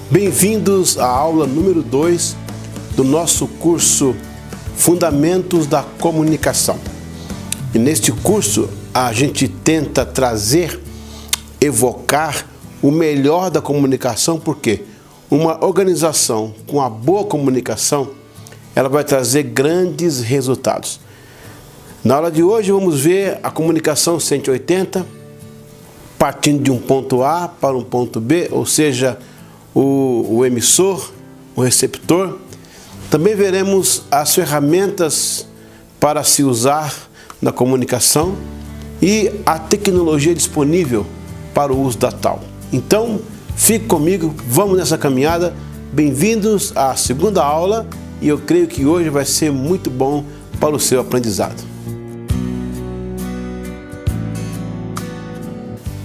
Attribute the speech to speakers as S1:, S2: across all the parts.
S1: Bem-vindos à aula número 2 do nosso curso Fundamentos da Comunicação. E neste curso a gente tenta trazer, evocar o melhor da comunicação, porque uma organização com a boa comunicação, ela vai trazer grandes resultados. Na aula de hoje vamos ver a comunicação 180, partindo de um ponto A para um ponto B, ou seja, o emissor, o receptor. Também veremos as ferramentas para se usar na comunicação e a tecnologia disponível para o uso da tal. Então, fique comigo, vamos nessa caminhada. Bem-vindos à segunda aula e eu creio que hoje vai ser muito bom para o seu aprendizado.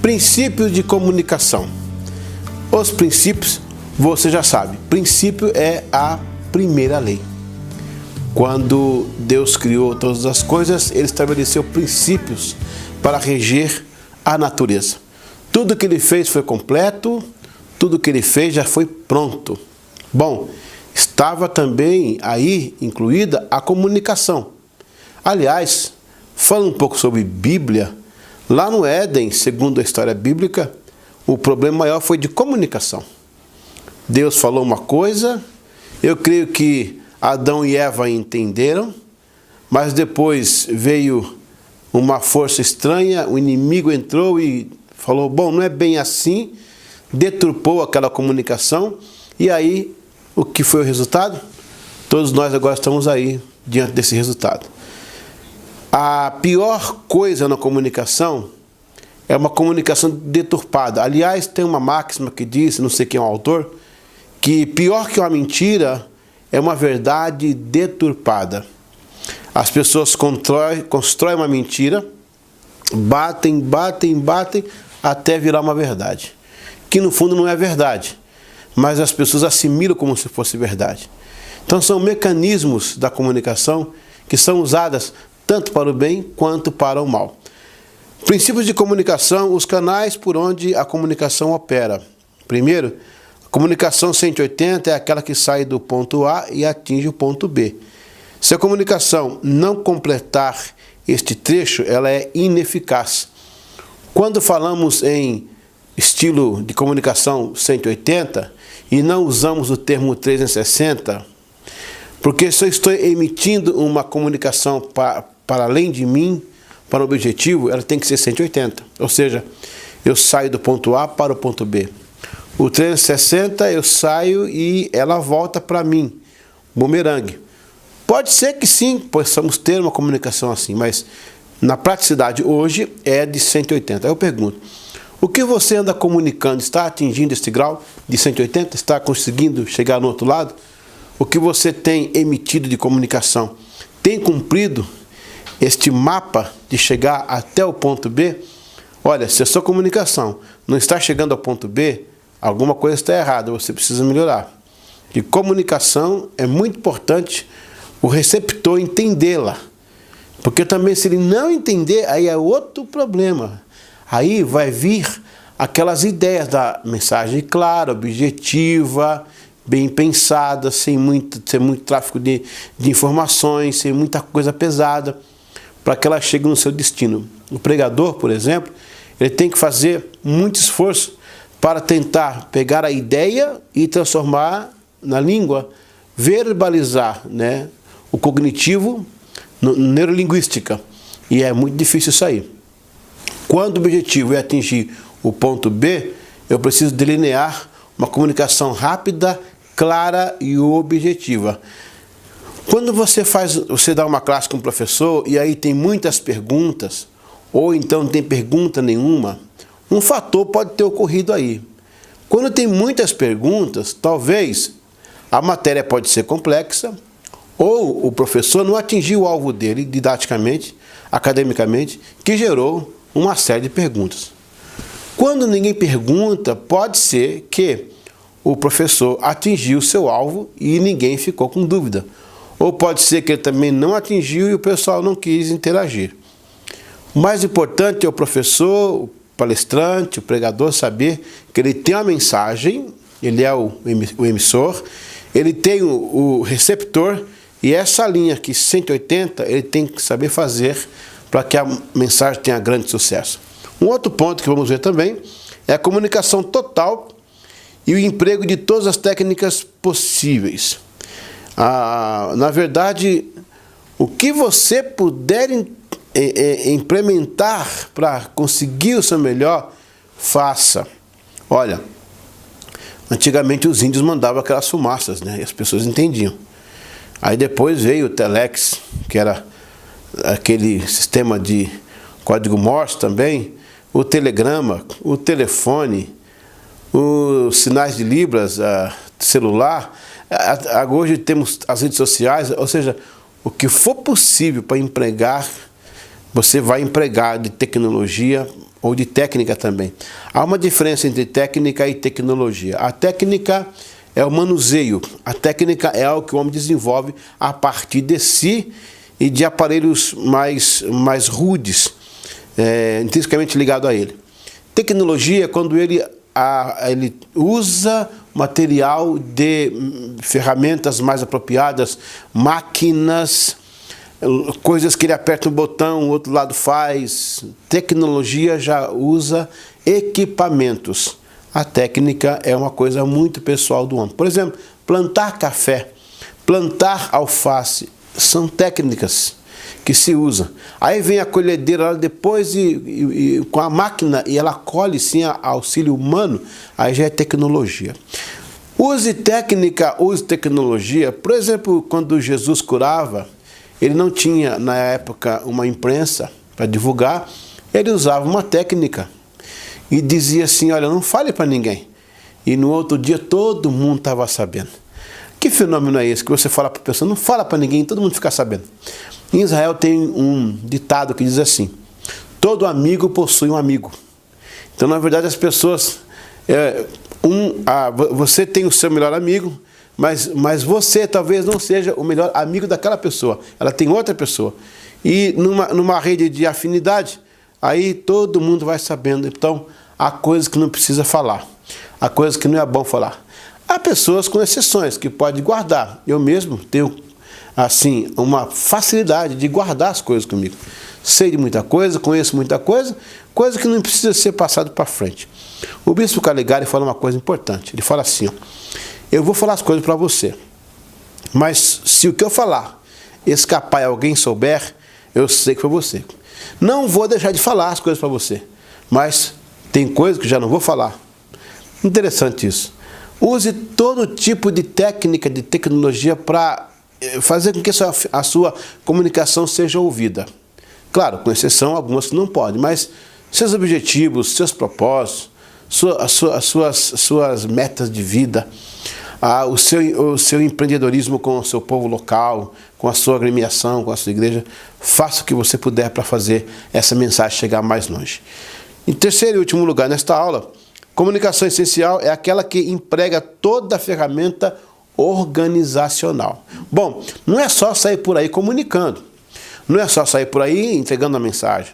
S1: Princípios de comunicação. Os princípios, você já sabe, princípio é a primeira lei. Quando Deus criou todas as coisas, Ele estabeleceu princípios para reger a natureza. Tudo que Ele fez foi completo, tudo que Ele fez já foi pronto. Bom, estava também aí incluída a comunicação. Aliás, falando um pouco sobre Bíblia, lá no Éden, segundo a história bíblica, o problema maior foi de comunicação. Deus falou uma coisa, eu creio que Adão e Eva entenderam, mas depois veio uma força estranha, o inimigo entrou e falou, bom, não é bem assim, deturpou aquela comunicação, e aí, o que foi o resultado? Todos nós agora estamos aí, diante desse resultado. A pior coisa na comunicação é uma comunicação deturpada. Aliás, tem uma máxima que diz, não sei quem é o autor, que pior que uma mentira é uma verdade deturpada. As pessoas constroem uma mentira, batem, até virar uma verdade. Que no fundo não é verdade, mas as pessoas assimilam como se fosse verdade. Então são mecanismos da comunicação que são usadas tanto para o bem quanto para o mal. Princípios de comunicação, os canais por onde a comunicação opera. Primeiro, a comunicação 180 é aquela que sai do ponto A e atinge o ponto B. Se a comunicação não completar este trecho, ela é ineficaz. Quando falamos em estilo de comunicação 180 e não usamos o termo 360, porque se eu estou emitindo uma comunicação para além de mim, para o objetivo, ela tem que ser 180. Ou seja, eu saio do ponto A para o ponto B. O 360 eu saio e ela volta para mim, bumerangue. Pode ser que sim, possamos ter uma comunicação assim, mas na praticidade hoje é de 180. Aí eu pergunto, o que você anda comunicando? Está atingindo esse grau de 180? Está conseguindo chegar no outro lado? O que você tem emitido de comunicação tem cumprido este mapa de chegar até o ponto B? Olha, se a sua comunicação não está chegando ao ponto B, alguma coisa está errada, você precisa melhorar. E comunicação é muito importante o receptor entendê-la. Porque também se ele não entender, aí é outro problema. Aí vai vir aquelas ideias da mensagem clara, objetiva, bem pensada, sem muito tráfego de informações, sem muita coisa pesada, para que ela chegue no seu destino. O pregador, por exemplo, ele tem que fazer muito esforço para tentar pegar a ideia e transformar na língua, verbalizar, né, o cognitivo, neurolinguística. E é muito difícil isso aí. Quando o objetivo é atingir o ponto B, eu preciso delinear uma comunicação rápida, clara e objetiva. Quando você dá uma classe com um professor e aí tem muitas perguntas, ou então não tem pergunta nenhuma, um fator pode ter ocorrido aí. Quando tem muitas perguntas, talvez a matéria pode ser complexa, ou o professor não atingiu o alvo dele didaticamente, academicamente, que gerou uma série de perguntas. Quando ninguém pergunta, pode ser que o professor atingiu o seu alvo e ninguém ficou com dúvida. Ou pode ser que ele também não atingiu e o pessoal não quis interagir. O mais importante é o professor, o palestrante, o pregador saber que ele tem uma mensagem ele é o emissor, ele tem o receptor, e essa linha aqui, 180, ele tem que saber fazer para que a mensagem tenha grande sucesso. Um outro ponto que vamos ver também é a comunicação total e o emprego de todas as técnicas possíveis. Na verdade, o que você puder implementar para conseguir o seu melhor, faça. Olha, antigamente os índios mandavam aquelas fumaças, né? E as pessoas entendiam. Aí depois veio o telex, que era aquele sistema de código Morse também, o telegrama, o telefone, os sinais de libras, celular. Hoje temos as redes sociais, ou seja, o que for possível para empregar, você vai empregar de tecnologia ou de técnica também. Há uma diferença entre técnica e tecnologia. A técnica é o manuseio, a técnica é algo que o homem desenvolve a partir de si e de aparelhos mais rudes, intrinsecamente ligado a ele. Tecnologia é quando ele usa material de ferramentas mais apropriadas, máquinas, coisas que ele aperta um botão, o outro lado faz. Tecnologia já usa equipamentos. A técnica é uma coisa muito pessoal do homem. Por exemplo, plantar café, plantar alface, são técnicas que se usam. Aí vem a colhedeira lá depois e com a máquina, e ela colhe sem auxílio humano, aí já é tecnologia. Use técnica, use tecnologia. Por exemplo, quando Jesus curava, ele não tinha na época uma imprensa para divulgar, ele usava uma técnica e dizia assim: olha, não fale para ninguém. E no outro dia todo mundo estava sabendo. Que fenômeno é esse que você fala para a pessoa, não fala para ninguém, todo mundo fica sabendo? Em Israel tem um ditado que diz assim: todo amigo possui um amigo. Então, na verdade, as pessoas, você tem o seu melhor amigo, mas você talvez não seja o melhor amigo daquela pessoa. Ela tem outra pessoa. E numa rede de afinidade, aí todo mundo vai sabendo. Então, há coisas que não precisa falar, há coisas que não é bom falar. Há pessoas com exceções que podem guardar. Eu mesmo tenho, assim, uma facilidade de guardar as coisas comigo. Sei de muita coisa, conheço muita coisa, coisa que não precisa ser passado para frente. O bispo Caligari fala uma coisa importante. Ele fala assim: ó, eu vou falar as coisas para você, mas se o que eu falar escapar e alguém souber, eu sei que foi você. Não vou deixar de falar as coisas para você, mas tem coisas que já não vou falar. Interessante isso. Use todo tipo de técnica, de tecnologia para fazer com que a sua comunicação seja ouvida. Claro, com exceção algumas que não podem, mas seus objetivos, seus propósitos, suas metas de vida, o seu empreendedorismo com o seu povo local, com a sua agremiação, com a sua igreja, faça o que você puder para fazer essa mensagem chegar mais longe. Em terceiro e último lugar nesta aula, comunicação essencial é aquela que emprega toda a ferramenta organizacional. Bom, não é só sair por aí comunicando, não é só sair por aí entregando a mensagem.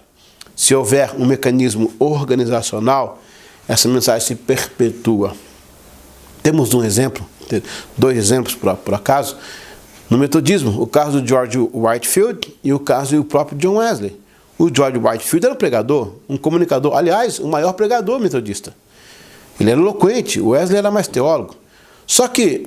S1: Se houver um mecanismo organizacional, essa mensagem se perpetua. Temos um exemplo, dois exemplos por acaso, no metodismo, o caso do George Whitefield e o caso do próprio John Wesley. O George Whitefield era um pregador, um comunicador, aliás, o maior pregador metodista. Ele era eloquente, o Wesley era mais teólogo. Só que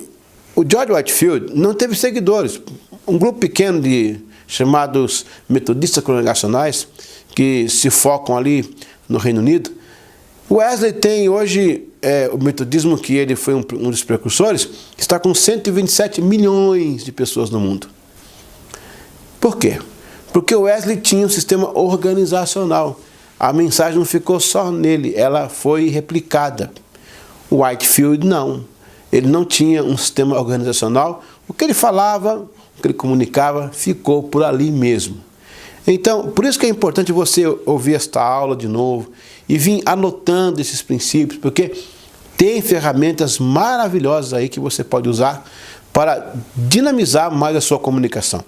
S1: o George Whitefield não teve seguidores. Um grupo pequeno de chamados metodistas congregacionais, que se focam ali no Reino Unido. O Wesley tem hoje, o metodismo, que ele foi um dos precursores, está com 127 milhões de pessoas no mundo. Por quê? Porque o Wesley tinha um sistema organizacional. A mensagem não ficou só nele, ela foi replicada. O Whitefield não. Ele não tinha um sistema organizacional. O que ele falava, o que ele comunicava, ficou por ali mesmo. Então, por isso que é importante você ouvir esta aula de novo e vir anotando esses princípios, porque tem ferramentas maravilhosas aí que você pode usar para dinamizar mais a sua comunicação.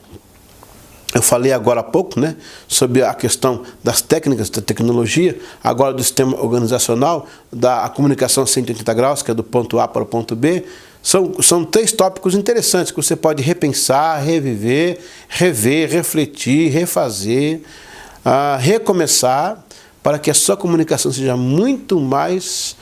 S1: Eu falei agora há pouco, né, sobre a questão das técnicas da tecnologia, agora do sistema organizacional, da comunicação 180 graus, que é do ponto A para o ponto B. São 3 tópicos interessantes que você pode repensar, reviver, rever, refletir, refazer, recomeçar, para que a sua comunicação seja muito mais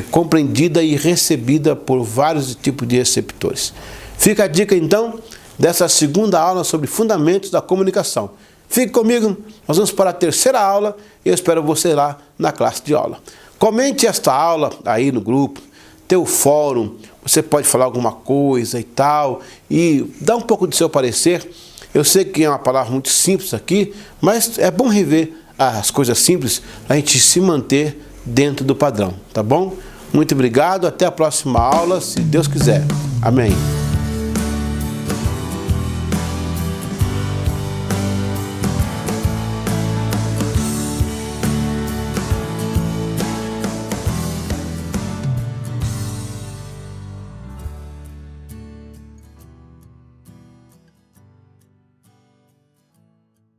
S1: compreendida e recebida por vários tipos de receptores. Fica a dica então dessa segunda aula sobre fundamentos da comunicação. Fique comigo, nós vamos para a terceira aula e eu espero você lá na classe de aula. Comente esta aula aí no grupo, teu fórum, você pode falar alguma coisa e tal, e dá um pouco do seu parecer. Eu sei que é uma palavra muito simples aqui, mas é bom rever as coisas simples, a gente se manter dentro do padrão, tá bom? Muito obrigado, até a próxima aula, se Deus quiser. Amém.